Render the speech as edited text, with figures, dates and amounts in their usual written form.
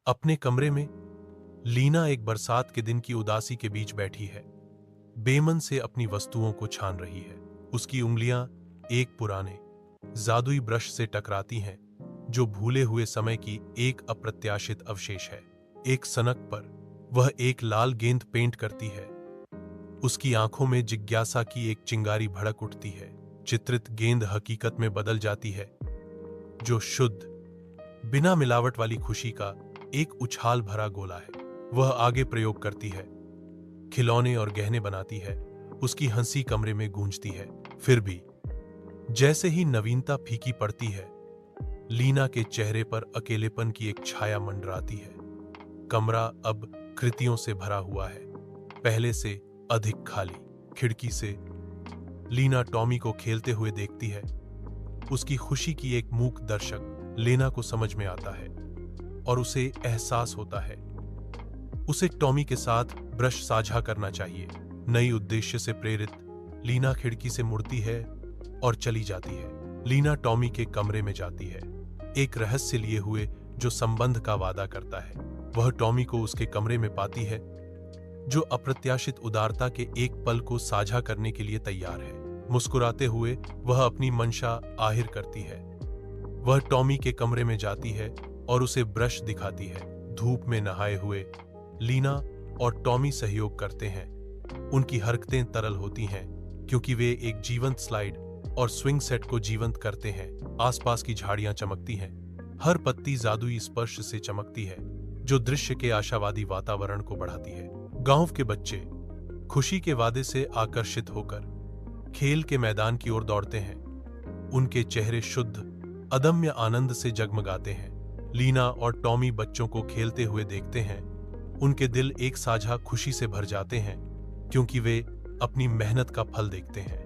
अपने कमरे में लीना एक बरसात के दिन की उदासी के बीच बैठी है, बेमन से अपनी वस्तुओं को छान रही है। उसकी उंगलियां एक पुराने जादुई ब्रश से टकराती हैं, जो भूले हुए समय की एक अप्रत्याशित अवशेष है। एक सनक पर वह एक लाल गेंद पेंट करती है। उसकी आंखों में जिज्ञासा की एक चिंगारी भड़क उठती है। चित्रित गेंद हकीकत में बदल जाती है, जो शुद्ध, बिना मिलावट वाली खुशी का एक उछाल भरा गोला है। वह आगे प्रयोग करती है, खिलौने और गहने बनाती है। उसकी हंसी कमरे में गूंजती है। फिर भी जैसे ही नवीनता फीकी पड़ती है, लीना के चेहरे पर अकेलेपन की एक छाया मंडराती है। कमरा अब कृतियों से भरा हुआ है, पहले से अधिक खाली। खिड़की से लीना टॉमी को खेलते हुए देखती है। उसकी खुशी की एक मूक दर्शक लेना को समझ में आता है और उसे एहसास होता है उसे टॉमी के साथ ब्रश साझा करना चाहिए। नई उद्देश्य से प्रेरित लीना खिड़की से मुड़ती है और चली जाती है। लीना टॉमी के कमरे में जाती है, एक रहस्य लिए हुए जो संबंध का वादा करता है। वह टॉमी को उसके कमरे में पाती है, जो अप्रत्याशित उदारता के एक पल को साझा करने के लिए तैयार है। मुस्कुराते हुए वह अपनी मंशा आहिर करती है। वह टॉमी के कमरे में जाती है और उसे ब्रश दिखाती है। धूप में नहाए हुए लीना और टॉमी सहयोग करते हैं। उनकी हरकतें तरल होती हैं, क्योंकि वे एक जीवंत स्लाइड और स्विंग सेट को जीवंत करते हैं। आसपास की झाड़ियां चमकती हैं, हर पत्ती जादुई स्पर्श से चमकती है, जो दृश्य के आशावादी वातावरण को बढ़ाती है। गांव के बच्चे खुशी के वादे से आकर्षित होकर खेल के मैदान की ओर दौड़ते हैं। उनके चेहरे शुद्ध, अदम्य आनंद से जगमगाते हैं। लीना और टॉमी बच्चों को खेलते हुए देखते हैं। उनके दिल एक साझा खुशी से भर जाते हैं, क्योंकि वे अपनी मेहनत का फल देखते हैं।